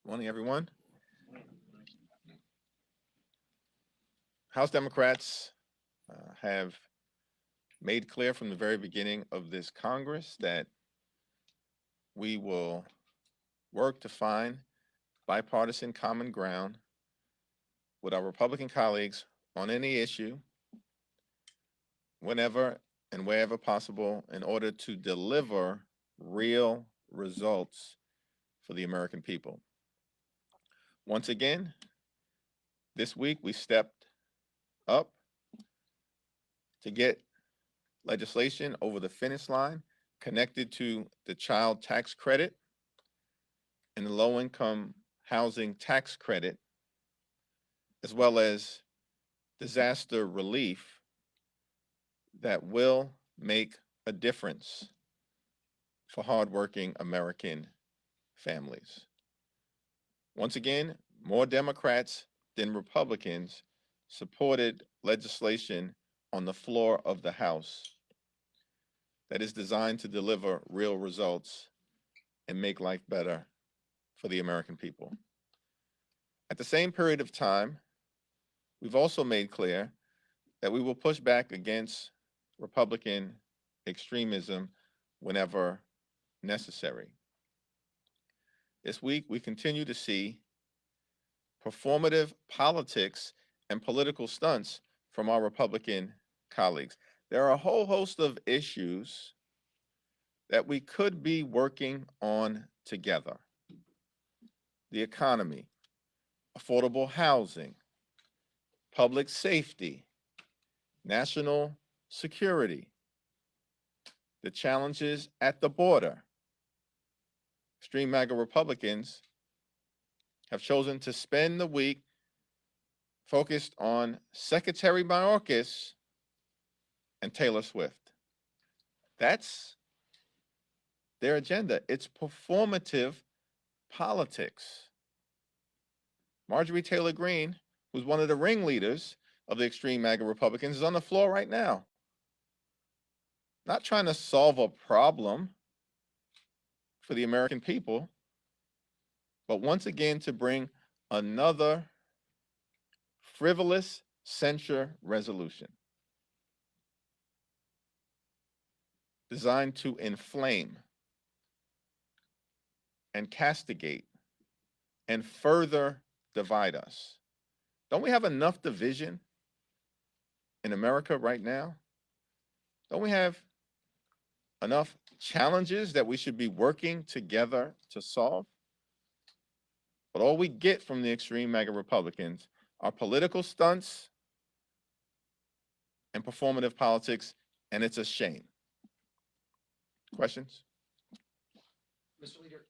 Morning, everyone. House Democrats have made clear from the very beginning of this Congress that we will work to find bipartisan common ground with our Republican colleagues on any issue, whenever and wherever possible, in order to deliver real results for the American people. Once again, this week we stepped up to get legislation over the finish line connected to the child tax credit and the low-income housing tax credit, as well as disaster relief that will make a difference for hardworking American families. Once again, more Democrats than Republicans supported legislation on the floor of the House that is designed to deliver real results and make life better for the American people. At the same period of time, we've also made clear that we will push back against Republican extremism whenever necessary. This week, we continue to see performative politics and political stunts from our Republican colleagues. There are a whole host of issues that we could be working on together. The economy, affordable housing, public safety, national security, the challenges at the border. Extreme MAGA Republicans have chosen to spend the week focused on Secretary Mayorkas and Taylor Swift. That's their agenda. It's performative politics. Marjorie Taylor Greene, who's one of the ringleaders of the extreme MAGA Republicans, is on the floor right now. Not trying to solve a problem for the American people, but once again to bring another frivolous censure resolution designed to inflame and castigate and further divide us. Don't we have enough division in America right now? Don't we have enough challenges that we should be working together to solve? But all we get from the extreme MAGA Republicans are political stunts and performative politics, and it's a shame. Questions? Mr. Leader,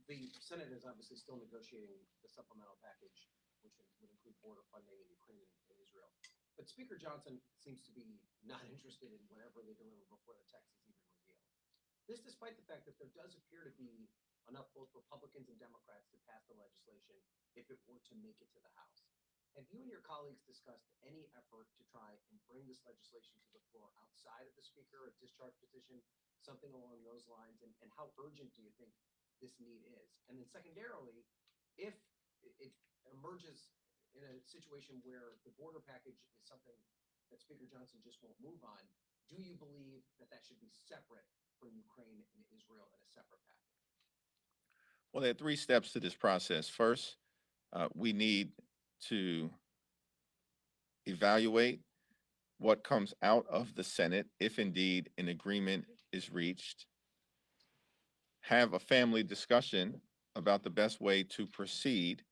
the Senate is obviously still negotiating the supplemental package, which would include border funding in Ukraine and Israel. But Speaker Johnson seems to be not interested in whatever they deliver before the text is even revealed. This despite the fact that there does appear to be enough both Republicans and Democrats to pass the legislation if it were to make it to the House. Have you and your colleagues discussed any effort to try and bring this legislation to the floor outside of the Speaker, a discharge petition, something along those lines? And how urgent do you think this need is? And then secondarily, if it emerges in a situation where the border package is something that Speaker Johnson just won't move on, do you believe that that should be separate from Ukraine and Israel in a separate package? Well, there are three steps to this process. First, we need to evaluate what comes out of the Senate, if indeed an agreement is reached, have a family discussion about the best way to proceed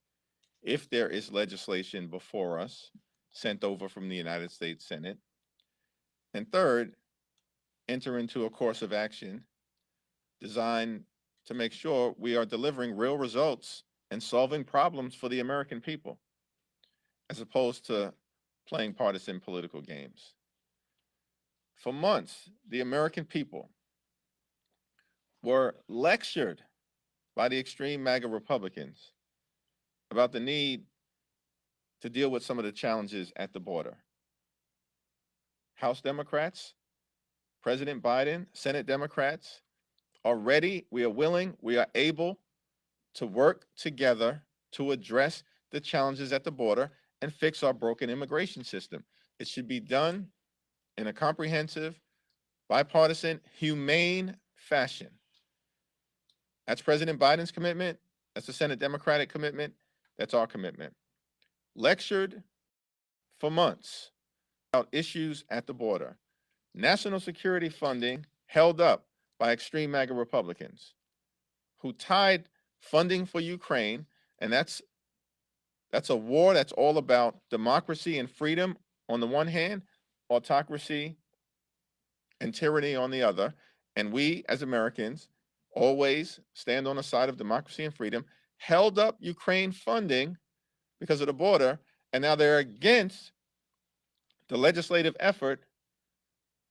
if there is legislation before us sent over from the United States Senate, and third, enter into a course of action designed to make sure we are delivering real results and solving problems for the American people, as opposed to playing partisan political games. For months, the American people were lectured by the extreme MAGA Republicans about the need to deal with some of the challenges at the border. House Democrats, President Biden, Senate Democrats are ready, we are willing, we are able to work together to address the challenges at the border and fix our broken immigration system. It should be done in a comprehensive, bipartisan, humane fashion. That's President Biden's commitment. That's the Senate Democratic commitment. That's our commitment. Lectured for months about issues at the border. National security funding held up by extreme MAGA Republicans who tied funding for Ukraine, and that's a war that's all about democracy and freedom on the one hand, autocracy and tyranny on the other. And we as Americans always stand on the side of democracy and freedom, held up Ukraine funding because of the border, and now they're against the legislative effort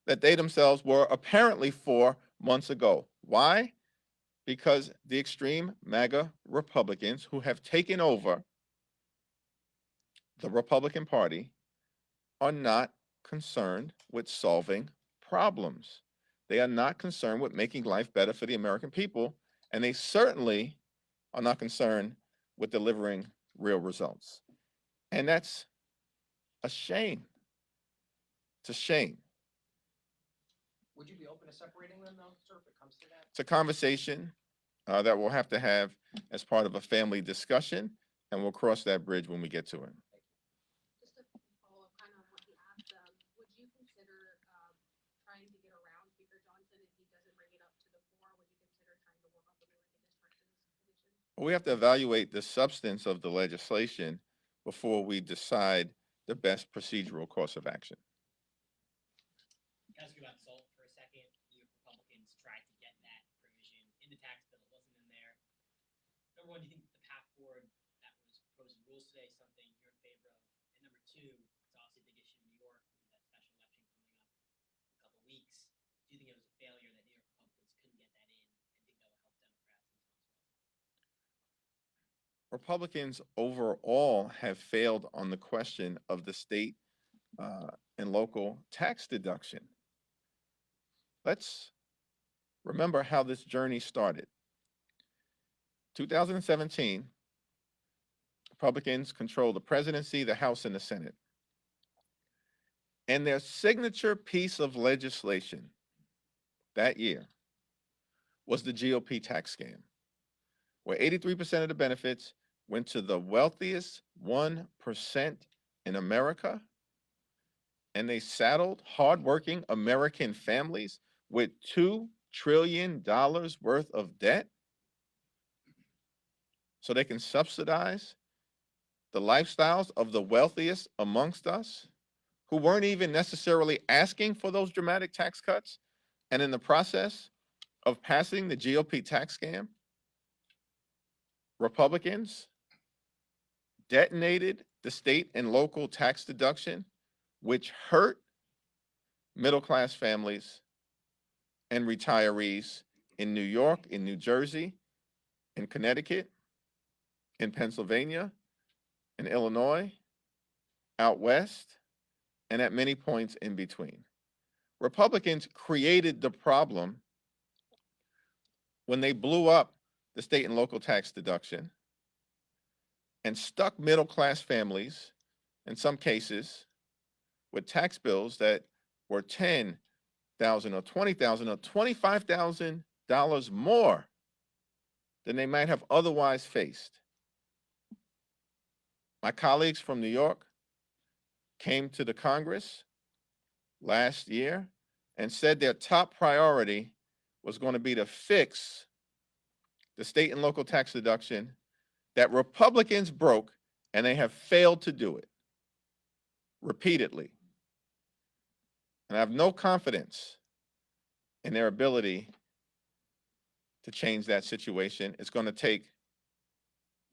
that they themselves were apparently for months ago. Why? Because the extreme MAGA Republicans who have taken over the Republican Party are not concerned with solving problems. They are not concerned with making life better for the American people, and they certainly are not concerned with delivering real results. And that's a shame. It's a shame. Would you be open to separating them though, sir, if it comes to that? It's a conversation that we'll have to have as part of a family discussion, and we'll cross that bridge when we get to it. Just to follow up kind of on what he asked, would you consider trying to get around Speaker Johnson if he doesn't bring it up to the floor? Would you consider trying to work on something like a distractions petition? We have to evaluate the substance of the legislation before we decide the best procedural course of action. Ask you about SALT for a second. You Republicans tried to get that provision in the tax bill. It wasn't in there. Number one, do you think the path forward that was proposed in rules today is something you're in favor of? And number two, it's obviously a big issue in New York with that special election coming up in a couple of weeks. Do you think it was a failure that New York Republicans couldn't get that in and think that will help Democrats in Swatting? Republicans overall have failed on the question of the state and local tax deduction. Let's remember how this journey started. 2017, Republicans controlled the presidency, the House, and the Senate. And their signature piece of legislation that year was the GOP tax scam, where 83% of the benefits went to the wealthiest 1% in America, and they saddled hardworking American families with $2 trillion worth of debt so they can subsidize the lifestyles of the wealthiest amongst us who weren't even necessarily asking for those dramatic tax cuts. And in the process of passing the GOP tax scam, Republicans detonated the state and local tax deduction, which hurt middle-class families and retirees in New York, in New Jersey, in Connecticut, in Pennsylvania, in Illinois, out west, and at many points in between. Republicans created the problem when they blew up the state and local tax deduction and stuck middle-class families, in some cases, with tax bills that were $10,000 or $20,000 or $25,000 more than they might have otherwise faced. My colleagues from New York came to the Congress last year and said their top priority was going to be to fix the state and local tax deduction that Republicans broke, and they have failed to do it repeatedly. And I have no confidence in their ability to change that situation. It's going to take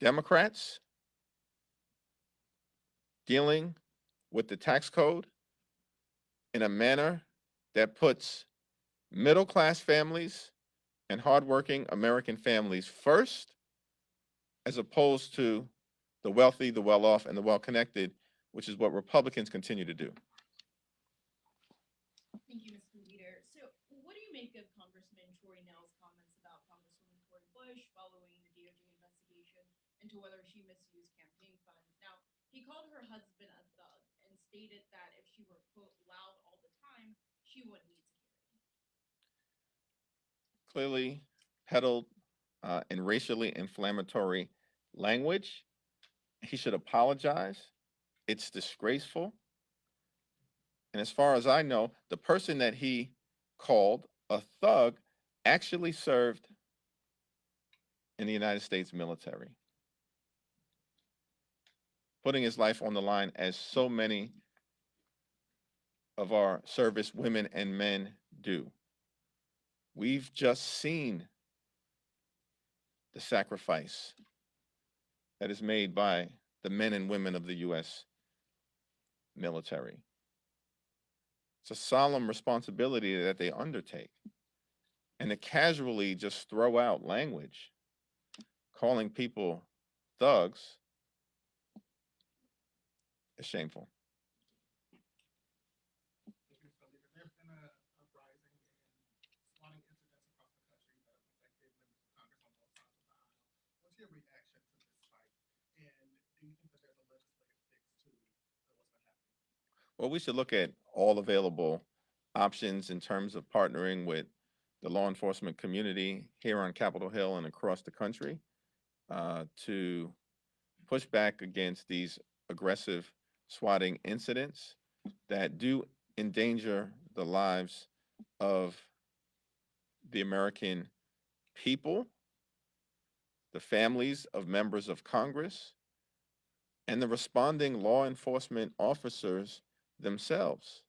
Democrats dealing with the tax code in a manner that puts middle-class families and hardworking American families first, as opposed to the wealthy, the well-off, and the well-connected, which is what Republicans continue to do. Thank you, Mr. Leader. So what do you make of Congressman Troy Nell's comments about Congresswoman Cori Bush following the DOJ into whether she misused campaign funds. Now, he called her husband a thug and stated that if she were, quote, loud all the time, she wouldn't need security. Clearly peddled in racially inflammatory language. He should apologize. It's disgraceful. And as far as I know, the person that he called a thug actually served in the United States military, putting his life on the line as so many of our service women and men do. We've just seen the sacrifice that is made by the men and women of the U.S. military. It's a solemn responsibility that they undertake. And to casually just throw out language, calling people thugs, is shameful. There's been a uprising and swatting incidents across the country that have affected members of Congress on both sides of the aisle. What's your reaction to this fight? And do you think that there's a legislative fix to what's been happening? Well, we should look at all available options in terms of partnering with the law enforcement community here on Capitol Hill and across the country to push back against these aggressive swatting incidents that do endanger the lives of the American people, the families of members of Congress, and the responding law enforcement officers themselves,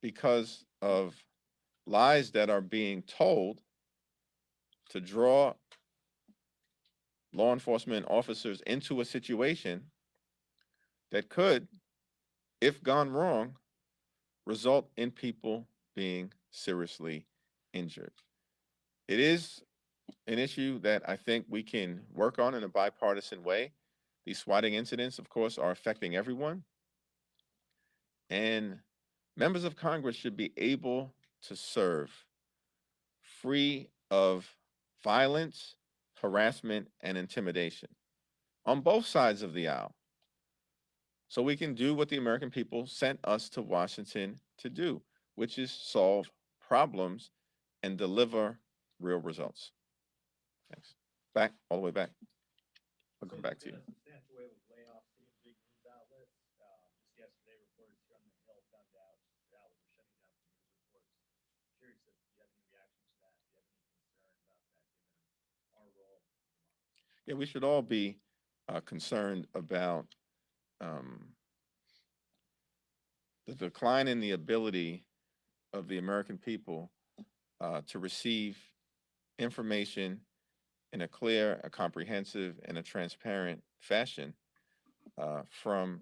because of lies that are being told to draw law enforcement officers into a situation that could, if gone wrong, result in people being seriously injured. It is an issue that I think we can work on in a bipartisan way. These swatting incidents, of course, are affecting everyone. And members of Congress should be able to serve free of violence, harassment, and intimidation on both sides of the aisle, so we can do what the American people sent us to Washington to do, which is solve problems and deliver real results. Thanks. Back, all the way back. I'll come back to you. A substantial wave of layoffs in big news outlets. Just yesterday, reporters here on the Hill found out that outlets were shutting down some news reports. Curious if you have any reaction to that. Do you have any concern about that, given our role? Yeah, we should all be concerned about the decline in the ability of the American people to receive information in a clear, a comprehensive, and a transparent fashion from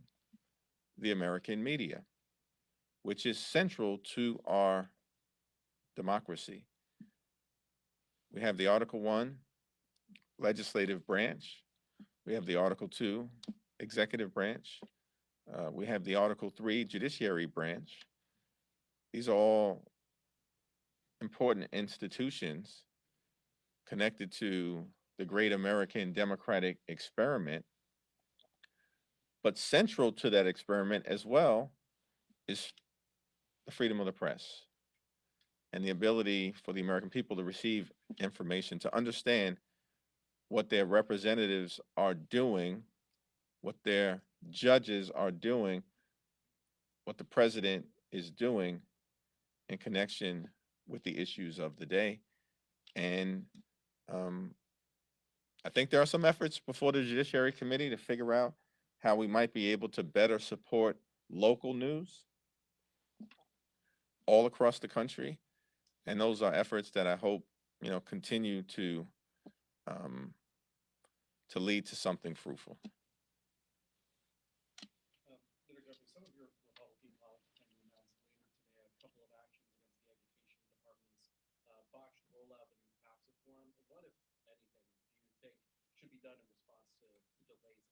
the American media, which is central to our democracy. We have the Article 1 legislative branch. We have the Article 2 executive branch. We have the Article 3 judiciary branch. These are all important institutions connected to the great American democratic experiment. But central to that experiment as well is the freedom of the press and the ability for the American people to receive information, to understand what their representatives are doing, what their judges are doing, what the president is doing in connection with the issues of the day. And I think there are some efforts before the Judiciary Committee to figure out how we might be able to better support local news all across the country. And those are efforts that I hope, continue to lead to something fruitful. Senator Jeffries, some of your Republican colleagues plan to announce later today a couple of actions against the Education Department's botched rollout of the new FAFSA form. What, if anything, do you think should be done in response to the delays?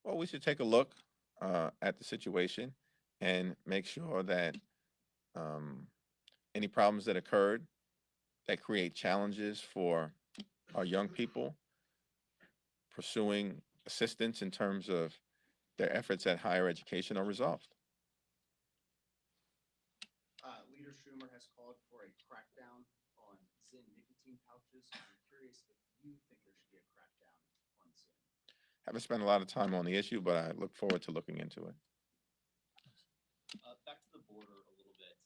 Well, we should take a look at the situation and make sure that any problems that occurred that create challenges for our young people pursuing assistance in terms of their efforts at higher education are resolved. Leader Schumer has called for a crackdown on Zyn nicotine pouches. I'm curious if you think there should be a crackdown on Zyn. Haven't spent a lot of time on the issue, but I look forward to looking into it. Back to the border a little bit.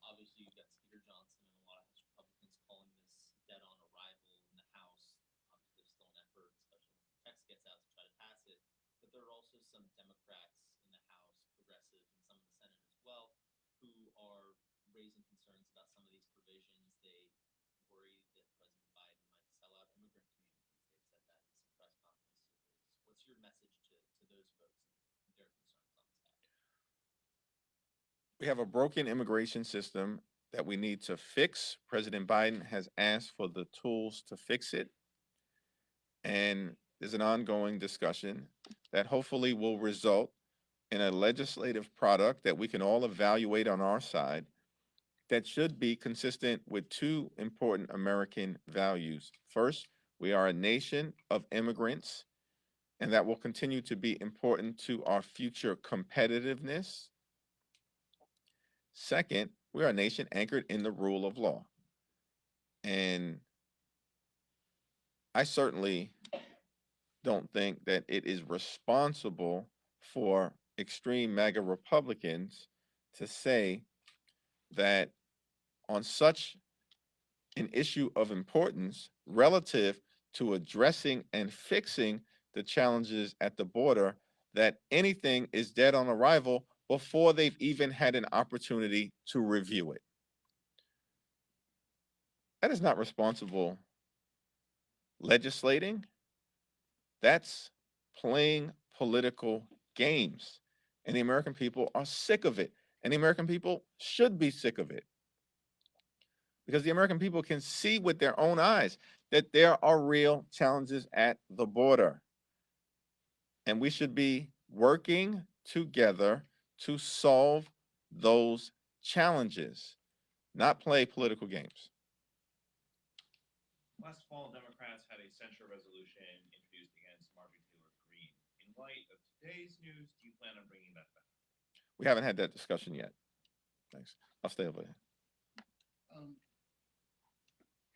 Obviously, you've got Speaker Johnson and a lot of House Republicans calling this dead on arrival in the House. Obviously, there's still an effort, especially once the text gets out, to try to pass it. But there are also some Democrats in the House, progressives, and some in the Senate as well, who are raising concerns about some of these provisions. They worry that President Biden might sell out immigrant communities. They've said that in some press conferences. What's your message to those folks and their concerns on this topic? We have a broken immigration system that we need to fix. President Biden has asked for the tools to fix it. And there's an ongoing discussion that hopefully will result in a legislative product that we can all evaluate on our side that should be consistent with two important American values. First, we are a nation of immigrants, and that will continue to be important to our future competitiveness. Second, we are a nation anchored in the rule of law. And I certainly don't think that it is responsible for extreme MAGA Republicans to say that on such an issue of importance relative to addressing and fixing the challenges at the border, that anything is dead on arrival before they've even had an opportunity to review it. That is not responsible legislating. That's playing political games. And the American people are sick of it. And the American people should be sick of it. Because the American people can see with their own eyes that there are real challenges at the border. And we should be working together to solve those challenges, not play political games. Last fall, Democrats had a censure resolution introduced against Marjorie Taylor Greene. In light of today's news, do you plan on bringing that back? We haven't had that discussion yet. Thanks. I'll stay over here.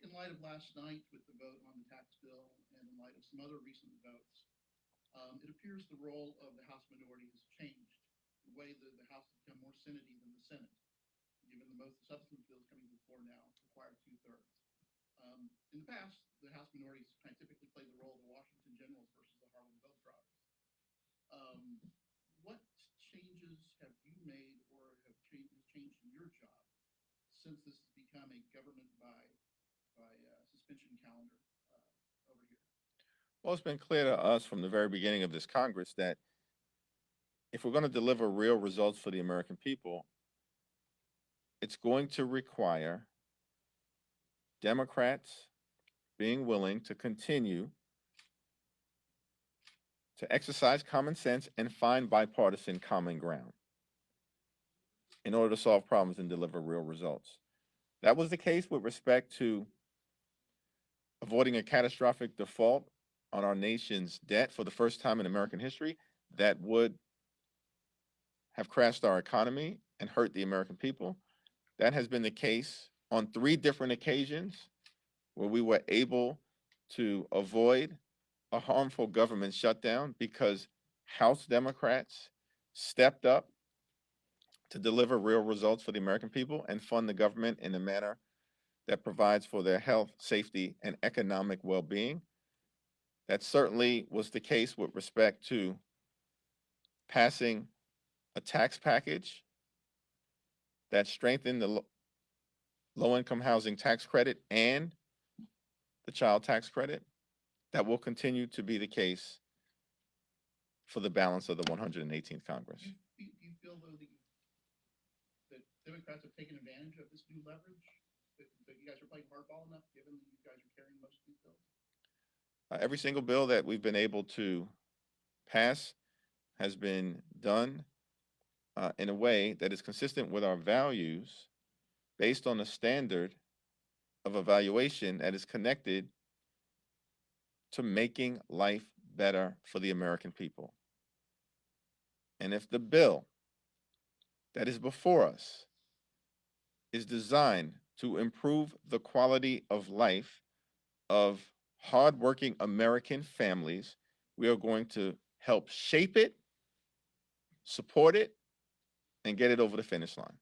In light of last night with the vote on the tax bill and in light of some other recent votes, it appears the role of the House minority has changed. The way that the House has become more Senate-y than the Senate, given that most of the substantive bills coming to the floor now require 2/3. In the past, the House minorities kind of typically played the role of the Washington Generals versus the Harlem Globetrotters. What changes have you made or have changed in your job since this has become a government by suspension calendar over here? Well, it's been clear to us from the very beginning of this Congress that if we're going to deliver real results for the American people, it's going to require Democrats being willing to continue to exercise common sense and find bipartisan common ground in order to solve problems and deliver real results. That was the case with respect to avoiding a catastrophic default on our nation's debt for the first time in American history that would have crashed our economy and hurt the American people. That has been the case on 3 different occasions where we were able to avoid a harmful government shutdown because House Democrats stepped up to deliver real results for the American people and fund the government in a manner that provides for their health, safety, and economic well-being. That certainly was the case with respect to passing a tax package that strengthened the low-income housing tax credit and the child tax credit. That will continue to be the case for the balance of the 118th Congress. Do you feel, though, that Democrats have taken advantage of this new leverage? That you guys are playing hardball enough, given that you guys are carrying most of these bills? Every single bill that we've been able to pass has been done in a way that is consistent with our values based on a standard of evaluation that is connected to making life better for the American people. And if the bill that is before us is designed to improve the quality of life of hardworking American families, we are going to help shape it, support it, and get it over the finish line.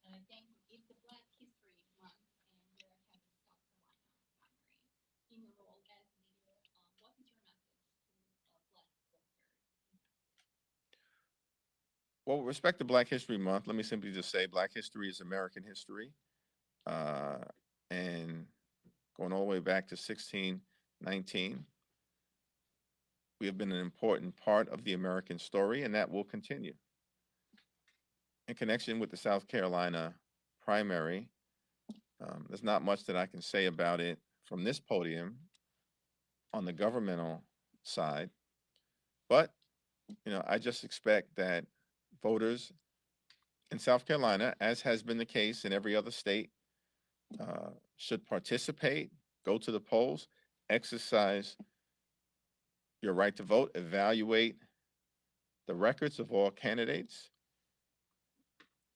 And I think it's the Black History Month, and you're having South Carolina primary. In your role as leader, what is your message to Black voters? Well, with respect to Black History Month, let me simply just say Black history is American history. And going all the way back to 1619, we have been an important part of the American story, and that will continue. In connection with the South Carolina primary, there's not much that I can say about it from this podium on the governmental side, but I just expect that voters in South Carolina, as has been the case in every other state, should participate, go to the polls, exercise your right to vote, evaluate the records of all candidates,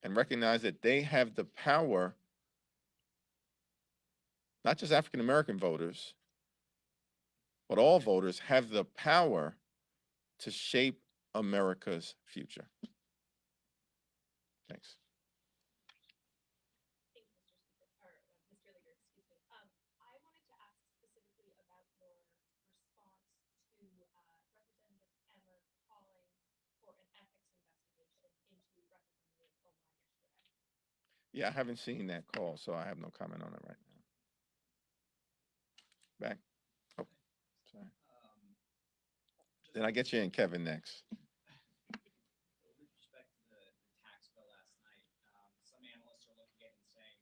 and recognize that they have the power, not just African American voters, but all voters have the power to shape America's future. Thanks. Thank you, Mr. Speaker, or Mr. Leader, excuse me. I wanted to ask specifically about your response to Representative Emmer calling for an ethics investigation into Representative Omar yesterday. Yeah, I haven't seen that call, so I have no comment on it right now. Back. Oh, sorry. Then I get you and Kevin next. With respect to the tax bill last night, some analysts are looking at it and saying,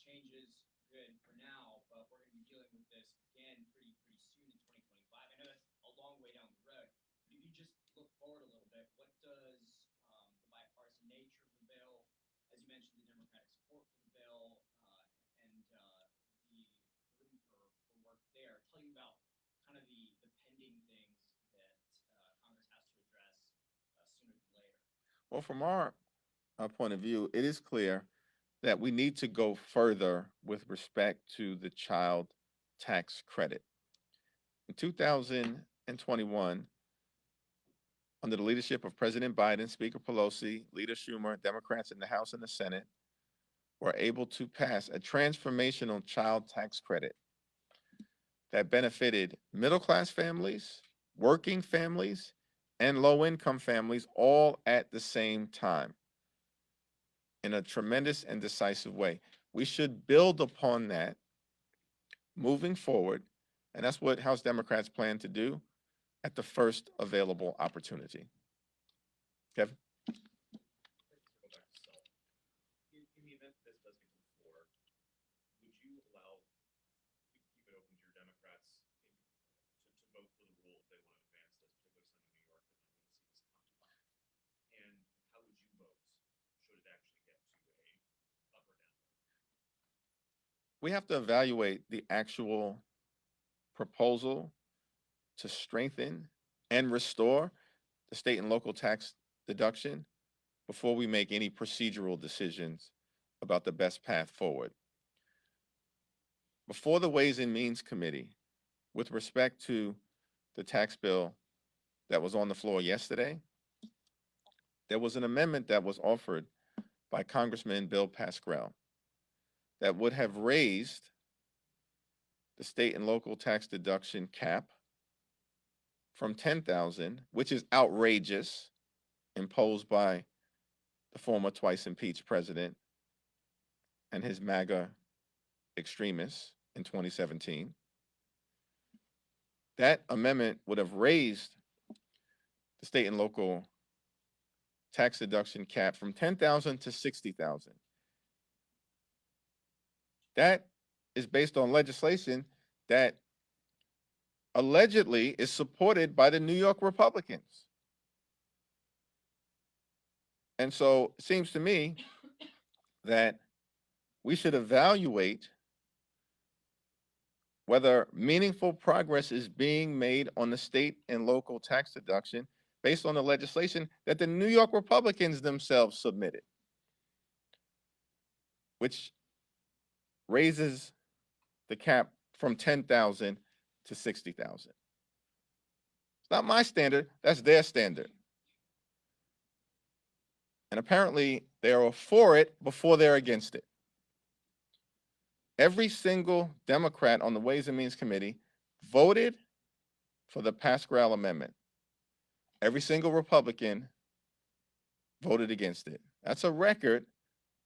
change is good for now, but we're going to be dealing with this again pretty soon in 2025. I know that's a long way down the road, but if you just look forward a little bit, what does the bipartisan nature of the bill, as you mentioned, the Democratic support for the bill, and the room for work there, tell you about kind of the pending things that Congress has to address sooner than later? Well, from our point of view, it is clear that we need to go further with respect to the child tax credit. In 2021, under the leadership of President Biden, Speaker Pelosi, Leader Schumer, Democrats in the House and the Senate were able to pass a transformational child tax credit that benefited middle-class families, working families, and low-income families all at the same time in a tremendous and decisive way. We should build upon that moving forward, and that's what House Democrats plan to do at the first available opportunity. Kevin? Go back to self. In the event this does get to the floor, would you allow, keep it open to your Democrats to vote for the rule if they want to advance this, particularly some in New York that might want to see this come? And how would you vote should it actually get to a up or down vote? We have to evaluate the actual proposal to strengthen and restore the state and local tax deduction before we make any procedural decisions about the best path forward. Before the Ways and Means Committee, with respect to the tax bill that was on the floor yesterday, there was an amendment that was offered by Congressman Bill Pascrell that would have raised the state and local tax deduction cap from $10,000, which is outrageous, imposed by the former twice impeached president and his MAGA extremists in 2017. That amendment would have raised the state and local tax deduction cap from $10,000 to $60,000. That is based on legislation that allegedly is supported by the New York Republicans. And so it seems to me that we should evaluate whether meaningful progress is being made on the state and local tax deduction based on the legislation that the New York Republicans themselves submitted, which raises the cap from 10,000 to 60,000. It's not my standard, that's their standard. And apparently they are for it before they're against it. Every single Democrat on the Ways and Means Committee voted for the Pascal Amendment. Every single Republican voted against it. That's a record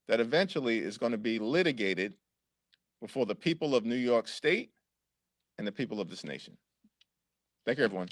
that eventually is going to be litigated before the people of New York State and the people of this nation. Thank you, everyone.